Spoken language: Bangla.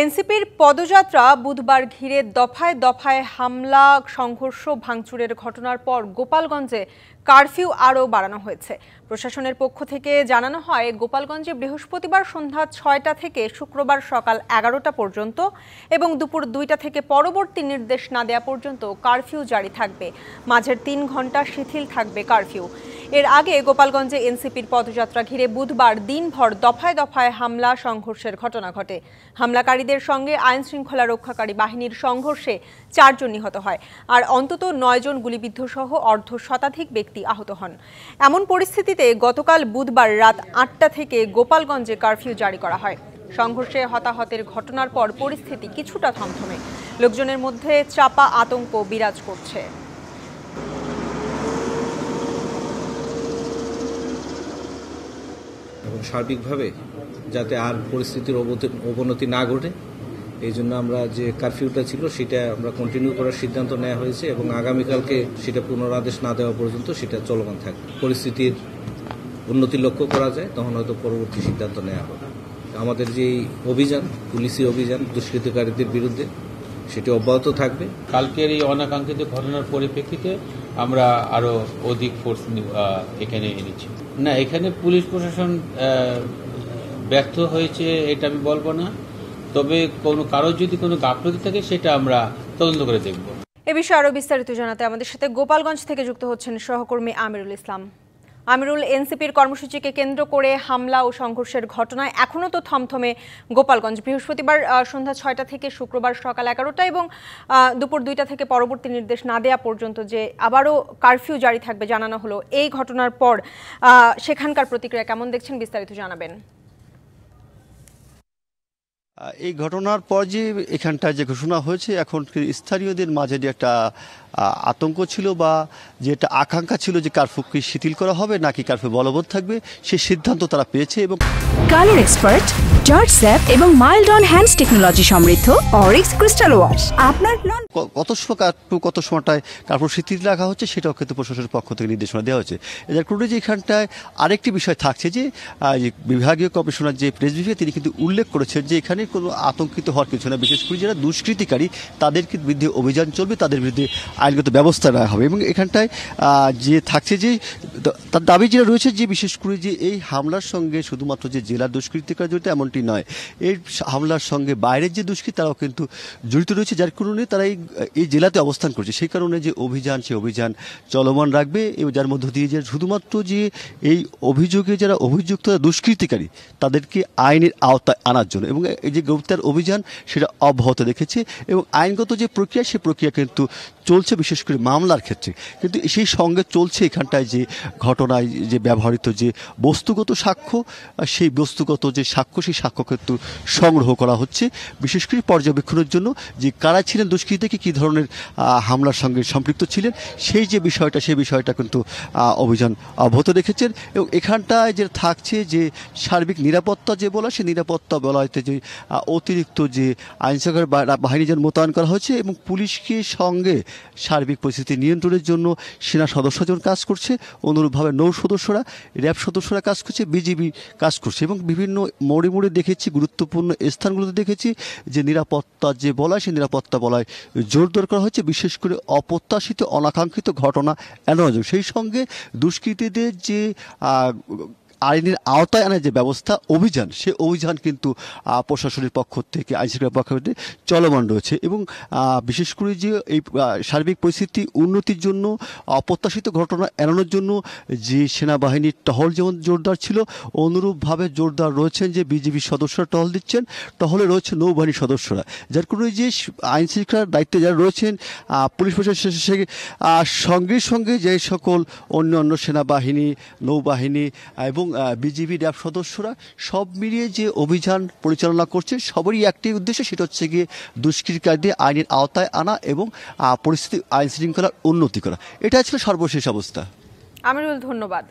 এনসিপির পদযাত্রা বুধবার ঘিরে দফায় দফায় হামলা, সংঘর্ষ, ভাঙচুরের ঘটনার পর গোপালগঞ্জে কারফিউ আরও বাড়ানো হয়েছে। প্রশাসনের পক্ষ থেকে জানানো হয়, গোপালগঞ্জে বৃহস্পতিবার সন্ধ্যা ৬টা থেকে শুক্রবার সকাল ১১টা পর্যন্ত এবং দুপুর ২টা থেকে পরবর্তী নির্দেশ না দেওয়া পর্যন্ত কারফিউ জারি থাকবে। মাঝের ৩ ঘন্টা শিথিল থাকবে কারফিউ। এর আগে গোপালগঞ্জে এনসিপির পদযাত্রা ঘিরে বুধবার দিনভর দফায় দফায় হামলা, সংঘর্ষের ঘটনা ঘটে। হামলাকারীদের সঙ্গে আইন শৃঙ্খলা রক্ষাকারী বাহিনীর সংঘর্ষে ৪ জন নিহত হয়, আর অন্তত ৯ জন গুলিবিদ্ধ সহ অর্ধ শতাধিক ব্যক্তি আহত হন। এমন পরিস্থিতিতে গতকাল বুধবার রাত ৮টা থেকে গোপালগঞ্জে কারফিউ জারি করা হয়। সংঘর্ষে হতাহতের ঘটনার পর পরিস্থিতি কিছুটা থমথমে। লোকজনের মধ্যে চাপা আতঙ্ক বিরাজ করছে। এবং সার্বিকভাবে যাতে আর পরিস্থিতির অবনতি না ঘটে, এই জন্য আমরা যে কারফিউটা ছিল সেটা আমরা কন্টিনিউ করার সিদ্ধান্ত নেওয়া হয়েছে এবং আগামীকালকে সেটা পুনরাদেশ না দেওয়া পর্যন্ত সেটা চলমান থাকবে। পরিস্থিতির উন্নতি লক্ষ্য করা যায় তখন হয়তো পরবর্তী সিদ্ধান্ত নেওয়া হবে। আমাদের যে অভিযান, পুলিশি অভিযান দুষ্কৃতকারীদের বিরুদ্ধে, সেটি অব্যাহত থাকবে। কালকের এই অনাকাঙ্ক্ষিত ঘটনার পরিপ্রেক্ষিতে আমরা আরো অধিক ফোর্স এখানে এনেছি। না, এখানে পুলিশ প্রশাসন ব্যর্থ হয়েছে এটা আমি বলবো না, তবে কারোর যদি কোনো গাফলতি থাকে সেটা আমরা তদন্ত করে দেখব। এ বিষয়ে আরো বিস্তারিত জানাতে আমাদের সাথে গোপালগঞ্জ থেকে যুক্ত হচ্ছেন সহকর্মী আমিরুল ইসলাম। আমিরুল, এনসিপির কর্মসূচিকে কেন্দ্র করে হামলা ও সংঘর্ষের ঘটনায় এখনও তো থমথমে গোপালগঞ্জ। বৃহস্পতিবার সন্ধ্যা ৬টা থেকে শুক্রবার সকাল ১১টা এবং দুপুর ২টা থেকে পরবর্তী নির্দেশ না দেওয়া পর্যন্ত যে আবারও কারফিউ জারি থাকবে জানানো হলো। এই ঘটনার পর সেখানকার প্রতিক্রিয়া কেমন দেখছেন, বিস্তারিত জানাবেন। এই ঘটনার পর যে এখানটায় যে ঘোষণা হয়েছে, এখন স্থানীয়দের মাঝে যে একটা আতঙ্ক ছিল বা যে একটা আকাঙ্ক্ষা ছিল যে কারফিউকে শিথিল করা হবে নাকি কারফিউ বলবৎ থাকবে, সেই সিদ্ধান্ত তারা পেয়েছে। এবং কালার এক্সপার্ট, জর্জ স্যাপ এবং মাইল্ড অন হ্যান্ডস টেকনোলজি সমৃদ্ধ অরিক্স ক্রিস্টাল ওয়াশ আপনার কত সময়টায় কারফিউ শিথিল রাখা হচ্ছে সেটাও কিন্তু প্রশাসনের পক্ষ থেকে নির্দেশনা দেওয়া হচ্ছে। এদের করে যে এখানটায় আরেকটি বিষয় থাকছে যে বিভাগীয় কমিশনার যে প্রেস ব্রিফে তিনি কিন্তু উল্লেখ করেছেন যে এখানে কোনো আতঙ্কিত হওয়ার কিছু না, বিশেষ করে যারা দুষ্কৃতিকারী তাদের বিরুদ্ধে অভিযান চলবে, তাদের বিরুদ্ধে আইনগত ব্যবস্থা নেওয়া হবে। এবং এখানটায় যে থাকছে যে তার দাবি যেটা রয়েছে যে বিশেষ করে যে এই হামলার সঙ্গে শুধুমাত্র যে জেলার দুষ্কৃতিকার জড়িত এমনটি নয়, এই হামলার সঙ্গে বাইরের যে দুষ্কৃতি তারাও কিন্তু জড়িত রয়েছে, যার কারণে তারা এই জেলাতে অবস্থান করছে। সেই কারণে যে সেই অভিযান চলমান রাখবে এবং যার মধ্য দিয়ে যে শুধুমাত্র যে এই অভিযোগে যারা অভিযুক্ত দুষ্কৃতিকারী তাদেরকে আইনের আওতায় আনার জন্য এবং এই যে গ্রেপ্তার অভিযান সেটা অব্যাহত রেখেছে। এবং আইনগত যে প্রক্রিয়া সেই প্রক্রিয়া কিন্তু চলছে, বিশেষ করে মামলার ক্ষেত্রে। কিন্তু সেই সঙ্গে চলছে এখানটায় যে ঘটনায় যে ব্যবহৃত যে বস্তুগত সাক্ষ্য, সেই বস্তুগত যে সাক্ষ্য সেই সাক্ষ্য কিন্তু সংগ্রহ করা হচ্ছে, বিশেষ করে পর্যবেক্ষণের জন্য যে কারা ছিলেন দুষ্কৃতীকে, কী ধরনের হামলার সঙ্গে সম্পৃক্ত ছিলেন সেই বিষয়টা কিন্তু অভিযান অব্যাহত রেখেছেন। এবং এখানটায় যে থাকছে যে সার্বিক নিরাপত্তা যে বলা, সেই নিরাপত্তা বলাতে যে অতিরিক্ত যে আইনশৃঙ্খলা বাহিনী যেন মোতায়েন করা হয়েছে এবং পুলিশকে সঙ্গে সার্বিক পরিস্থিতি নিয়ন্ত্রণের জন্য সেনা সদস্যজন কাজ করছে, অনুরূপভাবে নৌ সদস্যরা, র্যাব সদস্যরা কাজ করছে, বিজিবি কাজ করছে। এবং বিভিন্ন মোড়ে মোড়ে দেখেছি, গুরুত্বপূর্ণ স্থানগুলোতে দেখেছি যে নিরাপত্তা যে বলায় সেই নিরাপত্তা বলায় জোরদার করা হচ্ছে, বিশেষ করে অপ্রত্যাশিত অনাকাঙ্ক্ষিত ঘটনা এড়ানোর জন্য। সেই সঙ্গে দুষ্কৃতীদের যে আইনের আওতায় আনার যে ব্যবস্থা অভিযান, সে অভিযান কিন্তু প্রশাসনের পক্ষ থেকে আইনশৃঙ্খলার পক্ষ থেকে চলমান রয়েছে। এবং বিশেষ করে যে এই সার্বিক পরিস্থিতি উন্নতির জন্য, অপ্রত্যাশিত ঘটনা এড়ানোর জন্য যে সেনাবাহিনীর টহল যেমন জোরদার ছিল, অনুরূপভাবে জোরদার রয়েছেন যে বিজিবি সদস্যরা টহল দিচ্ছেন, টহলে রয়েছে নৌবাহিনীর সদস্যরা, যার কারণে যে আইন শৃঙ্খলার দায়িত্বে যারা রয়েছেন পুলিশ প্রশাসন সঙ্গে সঙ্গে যে সকল অন্যান্য সেনাবাহিনী, নৌবাহিনী এবং বিজিবি র্যাব সদস্যরা সব মিলিয়ে যে অভিযান পরিচালনা করছে, সবারই একটি উদ্দেশ্য, সেটা হচ্ছে গিয়ে দুষ্কৃতিকারীদের আইনের আওতায় আনা এবং পরিস্থিতি আইন শৃঙ্খলার উন্নতি করা। এটা ছিল সর্বশেষ অবস্থা। আমিরুল, ধন্যবাদ।